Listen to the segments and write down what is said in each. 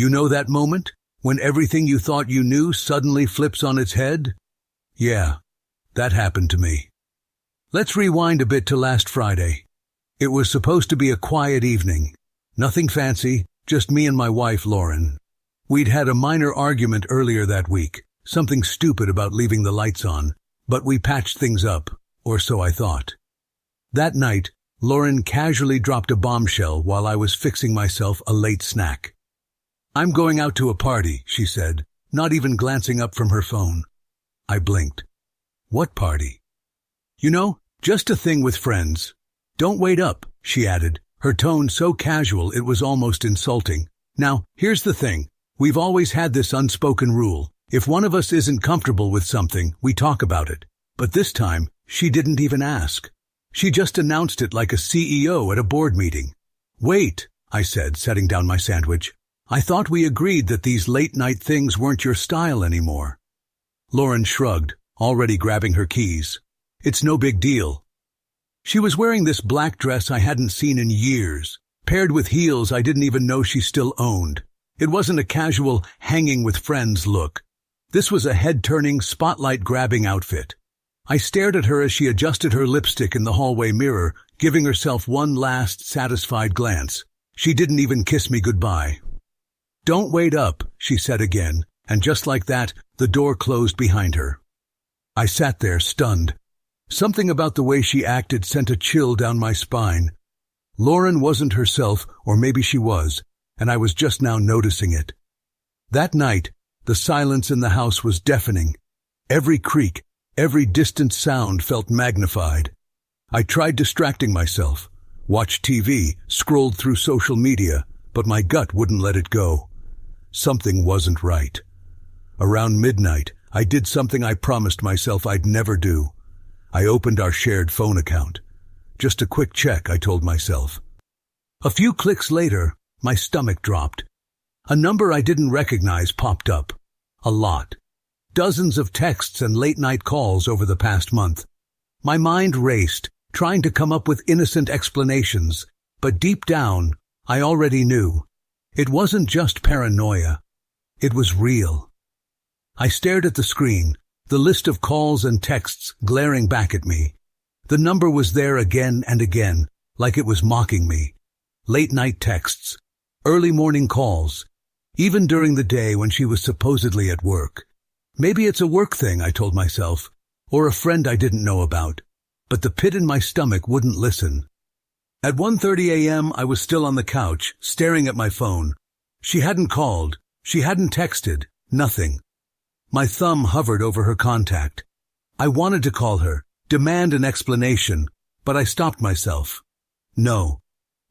You know that moment? When everything you thought you knew suddenly flips on its head? Yeah, that happened to me. Let's rewind a bit to last Friday. It was supposed to be a quiet evening. Nothing fancy, just me and my wife, Lauren. We'd had a minor argument earlier that week, something stupid about leaving the lights on, but we patched things up, or so I thought. That night, Lauren casually dropped a bombshell while I was fixing myself a late snack. "I'm going out to a party," she said, not even glancing up from her phone. I blinked. "What party?" "You know, just a thing with friends." "Don't wait up," she added, her tone so casual it was almost insulting. "Now, here's the thing. We've always had this unspoken rule. If one of us isn't comfortable with something, we talk about it. But this time, she didn't even ask. She just announced it like a CEO at a board meeting." "Wait," I said, setting down my sandwich. "I thought we agreed that these late-night things weren't your style anymore." Lauren shrugged, already grabbing her keys. "It's no big deal." She was wearing this black dress I hadn't seen in years, paired with heels I didn't even know she still owned. It wasn't a casual hanging with friends look. This was a head-turning, spotlight-grabbing outfit. I stared at her as she adjusted her lipstick in the hallway mirror, giving herself one last satisfied glance. She didn't even kiss me goodbye. "Don't wait up," she said again, and just like that, the door closed behind her. I sat there, stunned. Something about the way she acted sent a chill down my spine. Lauren wasn't herself, or maybe she was, and I was just now noticing it. That night, the silence in the house was deafening. Every creak, every distant sound felt magnified. I tried distracting myself, watched TV, scrolled through social media, but my gut wouldn't let it go. Something wasn't right. Around midnight, I did something I promised myself I'd never do. I opened our shared phone account. Just a quick check, I told myself. A few clicks later, my stomach dropped. A number I didn't recognize popped up. A lot. Dozens of texts and late-night calls over the past month. My mind raced, trying to come up with innocent explanations, but deep down, I already knew. It wasn't just paranoia. It was real. I stared at the screen, the list of calls and texts glaring back at me. The number was there again and again, like it was mocking me. Late-night texts, early morning calls, even during the day when she was supposedly at work. Maybe it's a work thing, I told myself, or a friend I didn't know about. But the pit in my stomach wouldn't listen. At 1:30 a.m., I was still on the couch, staring at my phone. She hadn't called. She hadn't texted. Nothing. My thumb hovered over her contact. I wanted to call her, demand an explanation, but I stopped myself. No.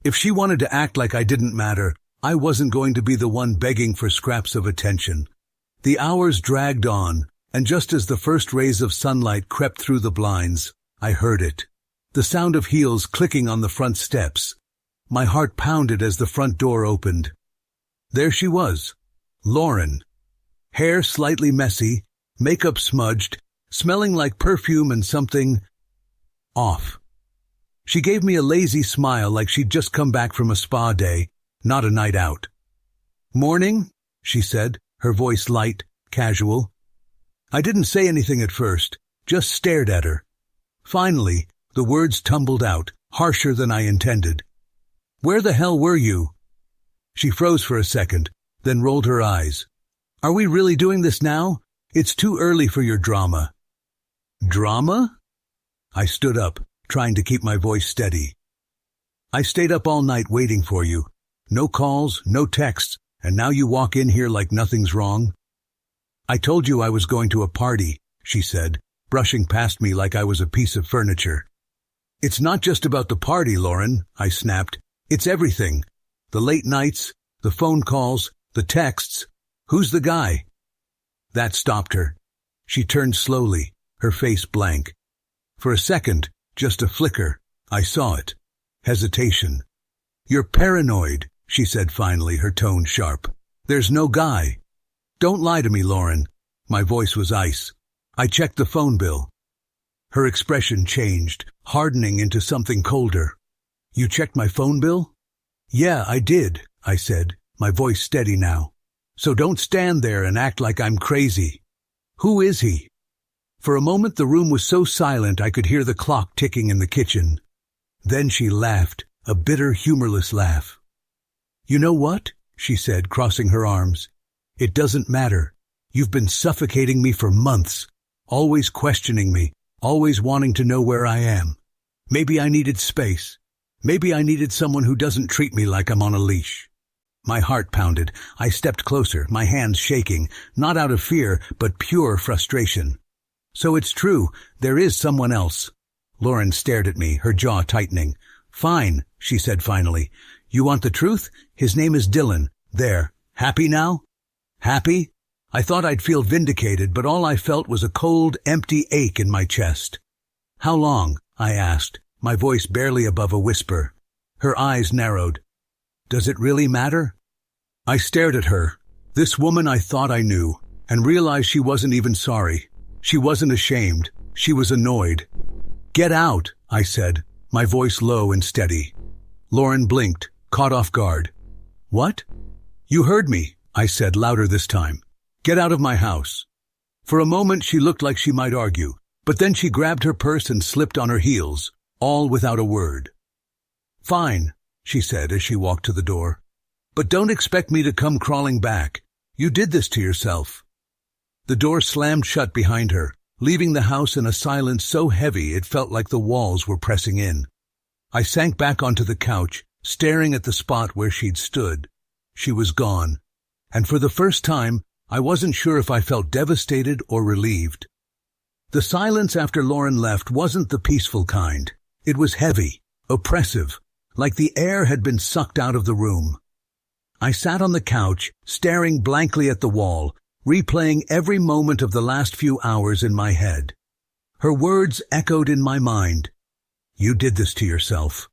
If she wanted to act like I didn't matter, I wasn't going to be the one begging for scraps of attention. The hours dragged on, and just as the first rays of sunlight crept through the blinds, I heard it. The sound of heels clicking on the front steps. My heart pounded as the front door opened. There she was, Lauren. Hair slightly messy, makeup smudged, smelling like perfume and something off. She gave me a lazy smile like she'd just come back from a spa day, not a night out. "Morning," she said, her voice light, casual. I didn't say anything at first, just stared at her. Finally, the words tumbled out, harsher than I intended. "Where the hell were you?" She froze for a second, then rolled her eyes. "Are we really doing this now? It's too early for your drama." "Drama?" I stood up, trying to keep my voice steady. "I stayed up all night waiting for you. No calls, no texts, and now you walk in here like nothing's wrong." "I told you I was going to a party," she said, brushing past me like I was a piece of furniture. "It's not just about the party, Lauren," I snapped. "It's everything. The late nights, the phone calls, the texts. Who's the guy?" That stopped her. She turned slowly, her face blank. For a second, just a flicker, I saw it. Hesitation. "You're paranoid," she said finally, her tone sharp. "There's no guy." "Don't lie to me, Lauren." My voice was ice. I checked the phone bill. Her expression changed, hardening into something colder. "You checked my phone bill?" "Yeah, I did," I said, my voice steady now. So don't stand there and act like I'm crazy. Who is he? For a moment the room was so silent I could hear the clock ticking in the kitchen. Then she laughed, a bitter, humorless laugh. You know what? She said, crossing her arms. It doesn't matter. You've been suffocating me for months, always questioning me, always wanting to know where I am. Maybe I needed space. Maybe I needed someone who doesn't treat me like I'm on a leash. My heart pounded. I stepped closer, my hands shaking, not out of fear, but pure frustration. So it's true, there is someone else. Lauren stared at me, her jaw tightening. Fine, she said finally. You want the truth? His name is Dylan. There. Happy now? Happy? I thought I'd feel vindicated, but all I felt was a cold, empty ache in my chest. How long? I asked, my voice barely above a whisper. Her eyes narrowed. Does it really matter? I stared at her, this woman I thought I knew, and realized she wasn't even sorry. She wasn't ashamed. She was annoyed. Get out, I said, my voice low and steady. Lauren blinked, caught off guard. What? You heard me, I said louder this time. Get out of my house. For a moment she looked like she might argue, but then she grabbed her purse and slipped on her heels, all without a word. Fine, she said as she walked to the door. But don't expect me to come crawling back. You did this to yourself. The door slammed shut behind her, leaving the house in a silence so heavy it felt like the walls were pressing in. I sank back onto the couch, staring at the spot where she'd stood. She was gone, and for the first time, I wasn't sure if I felt devastated or relieved. The silence after Lauren left wasn't the peaceful kind. It was heavy, oppressive, like the air had been sucked out of the room. I sat on the couch, staring blankly at the wall, replaying every moment of the last few hours in my head. Her words echoed in my mind. You did this to yourself.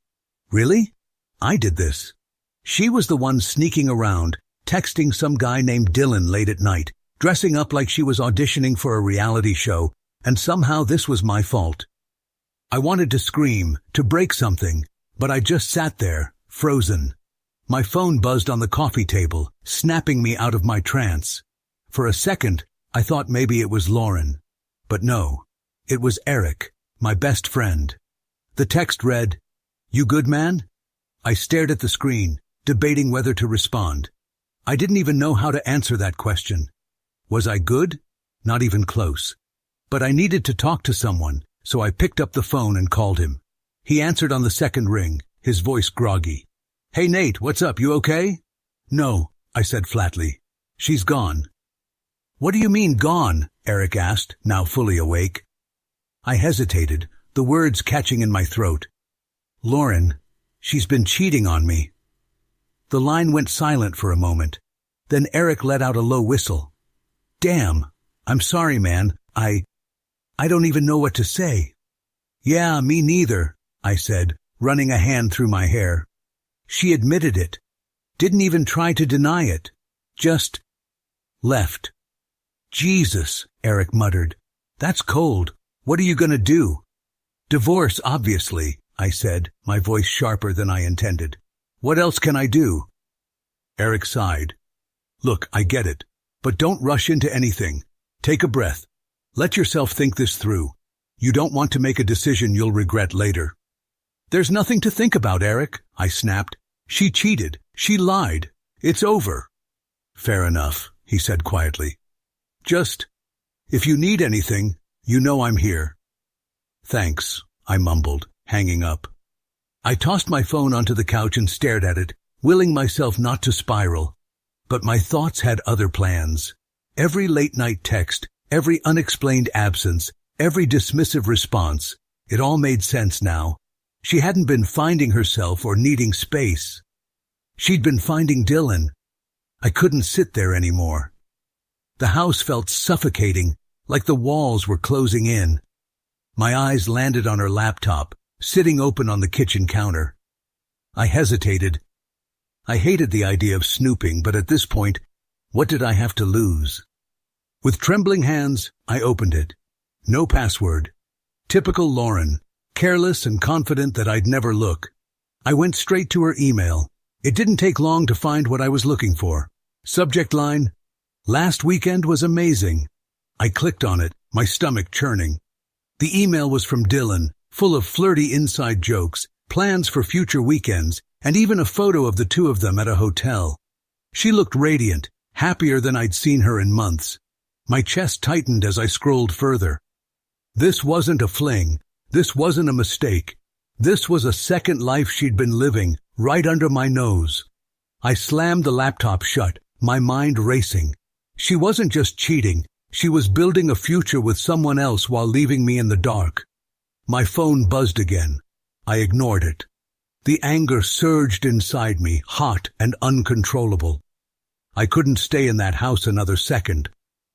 Really? I did this. She was the one sneaking around, texting some guy named Dylan late at night, dressing up like she was auditioning for a reality show, and somehow this was my fault. I wanted to scream, to break something, but I just sat there, frozen. My phone buzzed on the coffee table, snapping me out of my trance. For a second, I thought maybe it was Lauren. But no, it was Eric, my best friend. The text read, "You good, man?" I stared at the screen, debating whether to respond. I didn't even know how to answer that question. Was I good? Not even close. But I needed to talk to someone, so I picked up the phone and called him. He answered on the second ring, his voice groggy. "Hey Nate, what's up, you okay?" "No," I said flatly. "She's gone." "What do you mean gone?" Eric asked, now fully awake. I hesitated, the words catching in my throat. "Lauren, she's been cheating on me." The line went silent for a moment. Then Eric let out a low whistle. "Damn, I'm sorry, man. I don't even know what to say." "Yeah, me neither," I said, running a hand through my hair. She admitted it. Didn't even try to deny it. Just left. "Jesus," Eric muttered. "That's cold. What are you gonna do?" "Divorce, obviously," I said, my voice sharper than I intended. "What else can I do?" Eric sighed. "Look, I get it, but don't rush into anything. Take a breath. Let yourself think this through. You don't want to make a decision you'll regret later." "There's nothing to think about, Eric," I snapped. "She cheated. She lied. It's over." "Fair enough," he said quietly. "Just, if you need anything, you know I'm here." "Thanks," I mumbled, hanging up. I tossed my phone onto the couch and stared at it, willing myself not to spiral. But my thoughts had other plans. Every late-night text, every unexplained absence, every dismissive response, it all made sense now. She hadn't been finding herself or needing space. She'd been finding Dylan. I couldn't sit there anymore. The house felt suffocating, like the walls were closing in. My eyes landed on her laptop, sitting open on the kitchen counter. I hesitated. I hated the idea of snooping, but at this point, what did I have to lose? With trembling hands, I opened it. No password. Typical Lauren, careless and confident that I'd never look. I went straight to her email. It didn't take long to find what I was looking for. Subject line, Last weekend was amazing. I clicked on it, my stomach churning. The email was from Dylan, full of flirty inside jokes, plans for future weekends, and even a photo of the two of them at a hotel. She looked radiant, happier than I'd seen her in months. My chest tightened as I scrolled further. This wasn't a fling. This wasn't a mistake. This was a second life she'd been living, right under my nose. I slammed the laptop shut, my mind racing. She wasn't just cheating. She was building a future with someone else while leaving me in the dark. My phone buzzed again. I ignored it. The anger surged inside me, hot and uncontrollable. I couldn't stay in that house another second.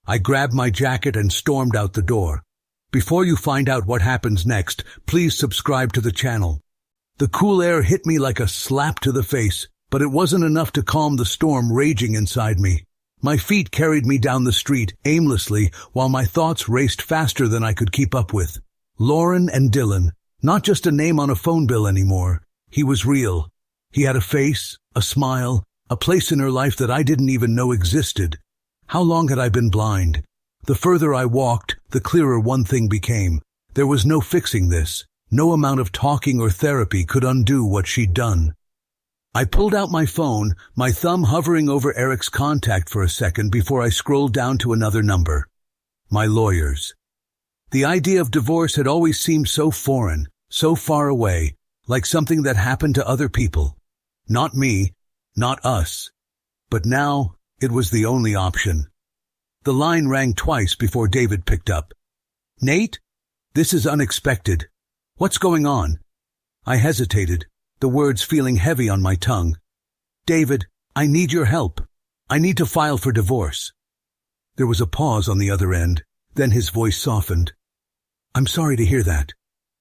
I grabbed my jacket and stormed out the door. Before you find out what happens next, please subscribe to the channel. The cool air hit me like a slap to the face, but it wasn't enough to calm the storm raging inside me. My feet carried me down the street aimlessly while my thoughts raced faster than I could keep up with. Lauren and Dylan, not just a name on a phone bill anymore. He was real. He had a face, a smile, a place in her life that I didn't even know existed. How long had I been blind? The further I walked, the clearer one thing became. There was no fixing this. No amount of talking or therapy could undo what she'd done. I pulled out my phone, my thumb hovering over Eric's contact for a second before I scrolled down to another number. My lawyers. The idea of divorce had always seemed so foreign, so far away, like something that happened to other people. Not me, not us. But now, it was the only option. The line rang twice before David picked up. Nate? This is unexpected. What's going on? I hesitated, the words feeling heavy on my tongue. David, I need your help. I need to file for divorce. There was a pause on the other end, then his voice softened. I'm sorry to hear that.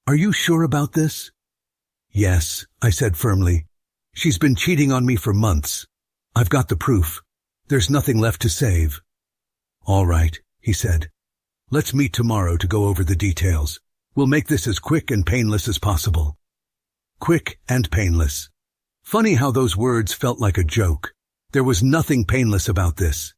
Are you sure about this? Yes, I said firmly. She's been cheating on me for months. I've got the proof. There's nothing left to save. All right, he said. Let's meet tomorrow to go over the details. We'll make this as quick and painless as possible. Quick and painless. Funny how those words felt like a joke. There was nothing painless about this.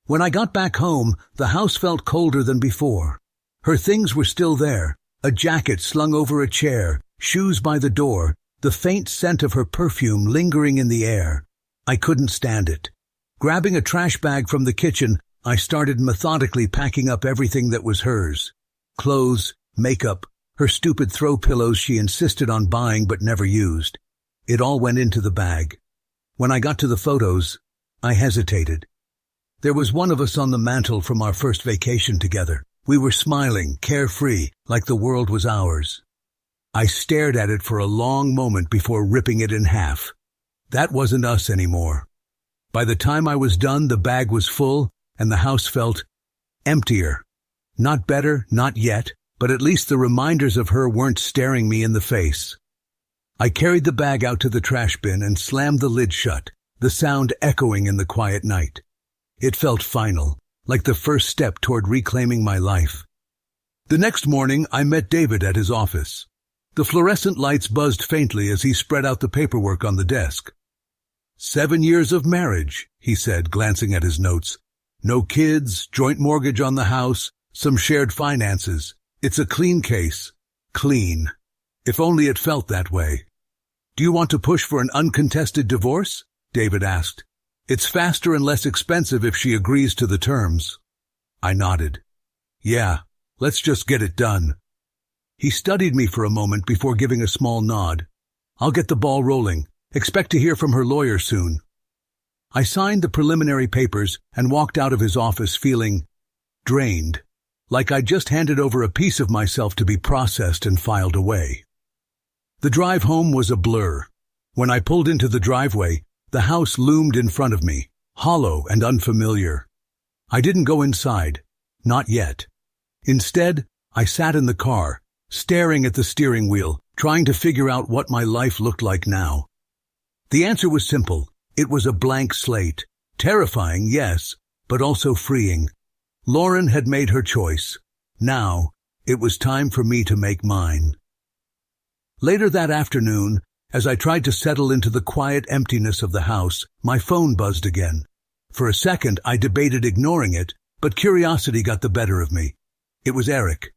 When I got back home, the house felt colder than before. Her things were still there, a jacket slung over a chair, shoes by the door, the faint scent of her perfume lingering in the air. I couldn't stand it. Grabbing a trash bag from the kitchen, I started methodically packing up everything that was hers. Clothes, makeup, her stupid throw pillows she insisted on buying but never used. It all went into the bag. When I got to the photos, I hesitated. There was one of us on the mantel from our first vacation together. We were smiling, carefree, like the world was ours. I stared at it for a long moment before ripping it in half. That wasn't us anymore. By the time I was done, the bag was full, and the house felt emptier. Not better, not yet, but at least the reminders of her weren't staring me in the face. I carried the bag out to the trash bin and slammed the lid shut, the sound echoing in the quiet night. It felt final, like the first step toward reclaiming my life. The next morning, I met David at his office. The fluorescent lights buzzed faintly as he spread out the paperwork on the desk. 7 years of marriage, he said, glancing at his notes. No kids, joint mortgage on the house, some shared finances. It's a clean case. Clean. If only it felt that way. Do you want to push for an uncontested divorce? David asked. It's faster and less expensive if she agrees to the terms. I nodded. Yeah, let's just get it done. He studied me for a moment before giving a small nod. I'll get the ball rolling. Expect to hear from her lawyer soon. I signed the preliminary papers and walked out of his office feeling drained, like I'd just handed over a piece of myself to be processed and filed away. The drive home was a blur. When I pulled into the driveway, the house loomed in front of me, hollow and unfamiliar. I didn't go inside, not yet. Instead, I sat in the car, staring at the steering wheel, trying to figure out what my life looked like now. The answer was simple. It was a blank slate. Terrifying, yes, but also freeing. Lauren had made her choice. Now, it was time for me to make mine. Later that afternoon, as I tried to settle into the quiet emptiness of the house, my phone buzzed again. For a second, I debated ignoring it, but curiosity got the better of me. It was Eric.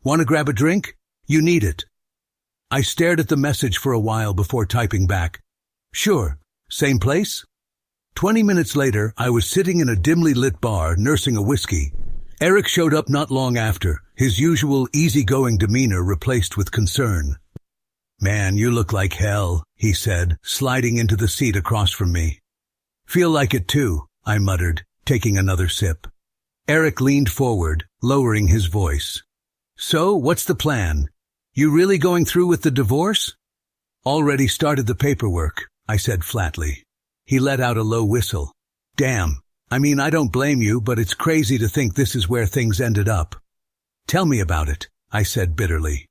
Want to grab a drink? You need it. I stared at the message for a while before typing back. Sure. Same place? 20 minutes later, I was sitting in a dimly lit bar, nursing a whiskey. Eric showed up not long after, his usual easygoing demeanor replaced with concern. Man, you look like hell, he said, sliding into the seat across from me. Feel like it too, I muttered, taking another sip. Eric leaned forward, lowering his voice. So, what's the plan? You really going through with the divorce? Already started the paperwork, I said flatly. He let out a low whistle. Damn. I mean, I don't blame you, but it's crazy to think this is where things ended up. Tell me about it, I said bitterly.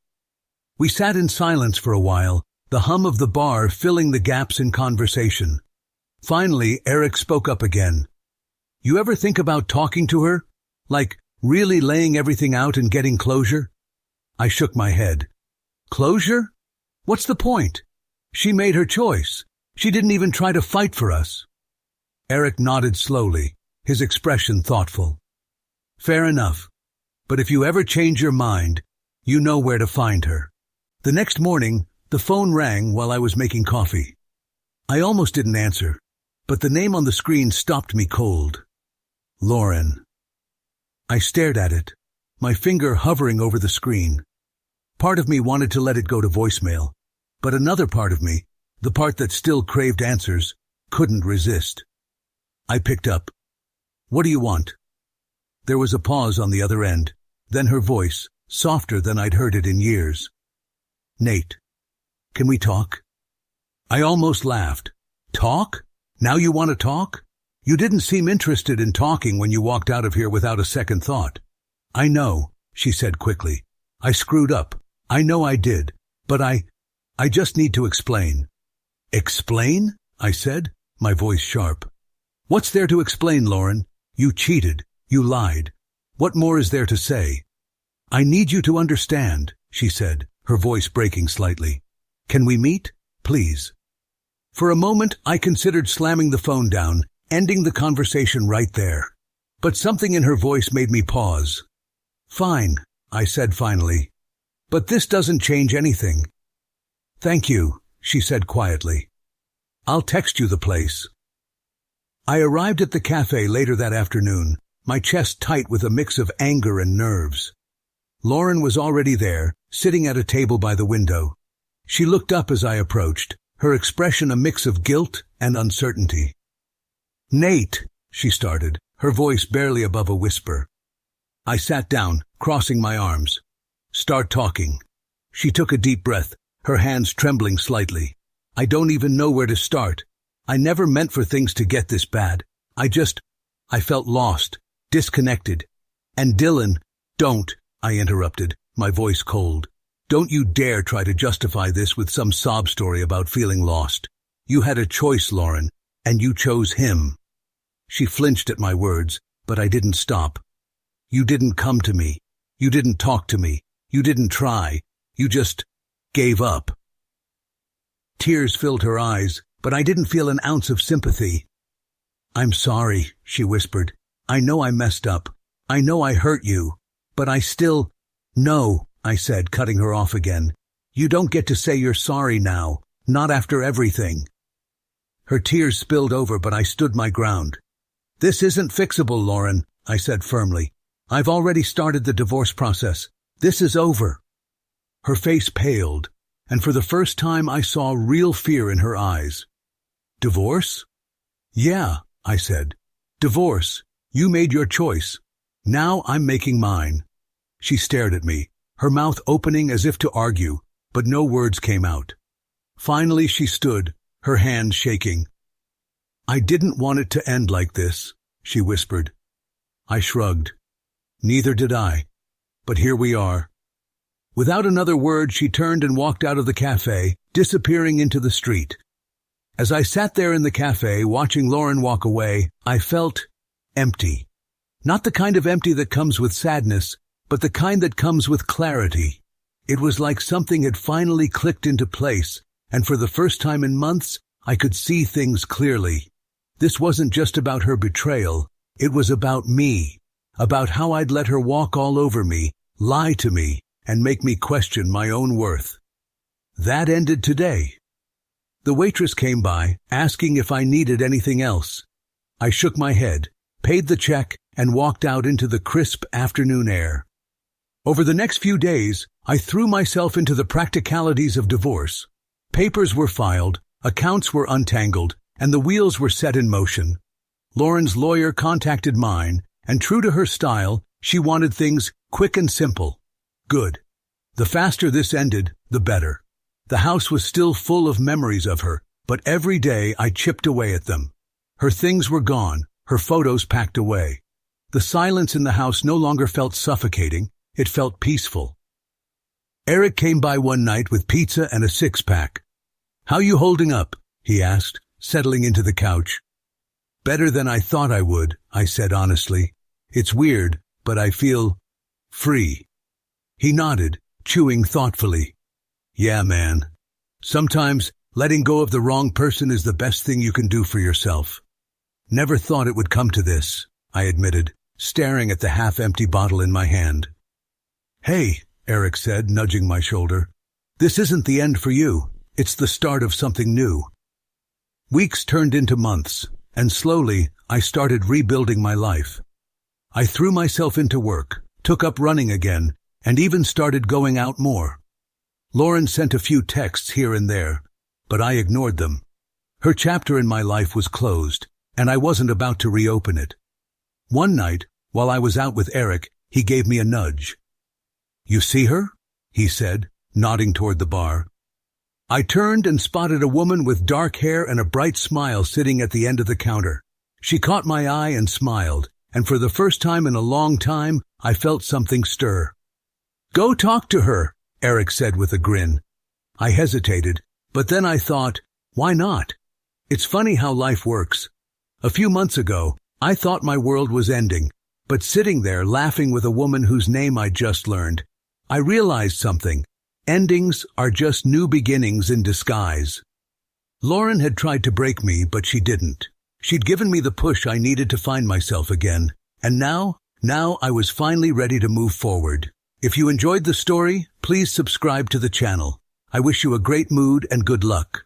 We sat in silence for a while, the hum of the bar filling the gaps in conversation. Finally, Eric spoke up again. You ever think about talking to her? Like, really laying everything out and getting closure? I shook my head. Closure? What's the point? She made her choice. She didn't even try to fight for us. Eric nodded slowly, his expression thoughtful. Fair enough. But if you ever change your mind, you know where to find her. The next morning, the phone rang while I was making coffee. I almost didn't answer, but the name on the screen stopped me cold. Lauren. I stared at it, my finger hovering over the screen. Part of me wanted to let it go to voicemail, but another part of me, the part that still craved answers, couldn't resist. I picked up. What do you want? There was a pause on the other end, then her voice, softer than I'd heard it in years. Nate, can we talk? I almost laughed. Talk? Now you want to talk? You didn't seem interested in talking when you walked out of here without a second thought. I know, she said quickly. I screwed up. I know I did, but I just need to explain. Explain? I said, my voice sharp. What's there to explain, Lauren? You cheated. You lied. What more is there to say? I need you to understand, she said, her voice breaking slightly. Can we meet? Please. For a moment, I considered slamming the phone down, ending the conversation right there. But something in her voice made me pause. Fine, I said finally. But this doesn't change anything. Thank you, she said quietly. I'll text you the place. I arrived at the cafe later that afternoon, my chest tight with a mix of anger and nerves. Lauren was already there, sitting at a table by the window. She looked up as I approached, her expression a mix of guilt and uncertainty. Nate, she started, her voice barely above a whisper. I sat down, crossing my arms. Start talking. She took a deep breath, her hands trembling slightly. I don't even know where to start. I never meant for things to get this bad. I felt lost, disconnected. And Dylan, don't, I interrupted, my voice cold. Don't you dare try to justify this with some sob story about feeling lost. You had a choice, Lauren, and you chose him. She flinched at my words, but I didn't stop. You didn't come to me. You didn't talk to me. You didn't try. You just gave up. Tears filled her eyes, but I didn't feel an ounce of sympathy. I'm sorry, she whispered. I know I messed up. I know I hurt you. But I still... No, I said, cutting her off again. You don't get to say you're sorry now, not after everything. Her tears spilled over, but I stood my ground. This isn't fixable, Lauren, I said firmly. I've already started the divorce process. This is over. Her face paled, and for the first time I saw real fear in her eyes. Divorce? Yeah, I said. Divorce. You made your choice. Now I'm making mine. She stared at me, her mouth opening as if to argue, but no words came out. Finally she stood, her hands shaking. I didn't want it to end like this, she whispered. I shrugged. Neither did I. But here we are. Without another word, she turned and walked out of the cafe, disappearing into the street. As I sat there in the cafe, watching Lauren walk away, I felt empty. Not the kind of empty that comes with sadness, but the kind that comes with clarity. It was like something had finally clicked into place, and for the first time in months, I could see things clearly. This wasn't just about her betrayal, it was about me, about how I'd let her walk all over me, lie to me, and make me question my own worth. That ended today. The waitress came by, asking if I needed anything else. I shook my head, paid the check, and walked out into the crisp afternoon air. Over the next few days, I threw myself into the practicalities of divorce. Papers were filed, accounts were untangled, and the wheels were set in motion. Lauren's lawyer contacted mine, and true to her style, she wanted things quick and simple. Good. The faster this ended, the better. The house was still full of memories of her, but every day I chipped away at them. Her things were gone, her photos packed away. The silence in the house no longer felt suffocating, it felt peaceful. Eric came by one night with pizza and a six-pack. "How you holding up?" he asked, settling into the couch. "Better than I thought I would," I said honestly. "It's weird, but I feel free." He nodded, chewing thoughtfully. "Yeah, man. Sometimes letting go of the wrong person is the best thing you can do for yourself." "Never thought it would come to this," I admitted, staring at the half-empty bottle in my hand. "Hey," Eric said, nudging my shoulder. "This isn't the end for you. It's the start of something new." Weeks turned into months, and slowly I started rebuilding my life. I threw myself into work, took up running again, and even started going out more. Lauren sent a few texts here and there, but I ignored them. Her chapter in my life was closed, and I wasn't about to reopen it. One night, while I was out with Eric, he gave me a nudge. "You see her?" he said, nodding toward the bar. I turned and spotted a woman with dark hair and a bright smile sitting at the end of the counter. She caught my eye and smiled, and for the first time in a long time, I felt something stir. "Go talk to her," Eric said with a grin. I hesitated, but then I thought, why not? It's funny how life works. A few months ago, I thought my world was ending, but sitting there laughing with a woman whose name I just learned, I realized something. Endings are just new beginnings in disguise. Lauren had tried to break me, but she didn't. She'd given me the push I needed to find myself again, and now I was finally ready to move forward. If you enjoyed the story, please subscribe to the channel. I wish you a great mood and good luck.